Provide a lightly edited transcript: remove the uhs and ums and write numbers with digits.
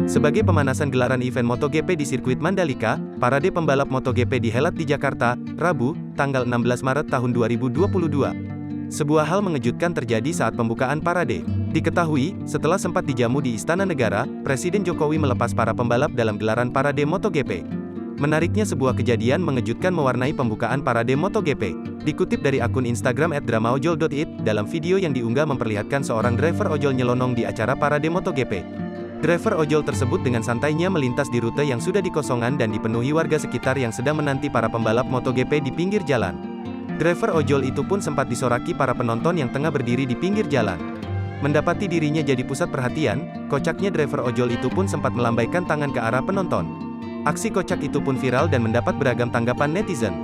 Sebagai pemanasan gelaran event MotoGP di sirkuit Mandalika, parade pembalap MotoGP dihelat di Jakarta, Rabu, tanggal 16 Maret tahun 2022. Sebuah hal mengejutkan terjadi saat pembukaan parade. Diketahui, setelah sempat dijamu di Istana Negara, Presiden Jokowi melepas para pembalap dalam gelaran parade MotoGP. Menariknya sebuah kejadian mengejutkan mewarnai pembukaan parade MotoGP. Dikutip dari akun Instagram @dramaojol.it, dalam video yang diunggah memperlihatkan seorang driver ojol nyelonong di acara parade MotoGP. Driver ojol tersebut dengan santainya melintas di rute yang sudah dikosongan dan dipenuhi warga sekitar yang sedang menanti para pembalap MotoGP di pinggir jalan. Driver ojol itu pun sempat disoraki para penonton yang tengah berdiri di pinggir jalan. Mendapati dirinya jadi pusat perhatian, kocaknya driver ojol itu pun sempat melambaikan tangan ke arah penonton. Aksi kocak itu pun viral dan mendapat beragam tanggapan netizen.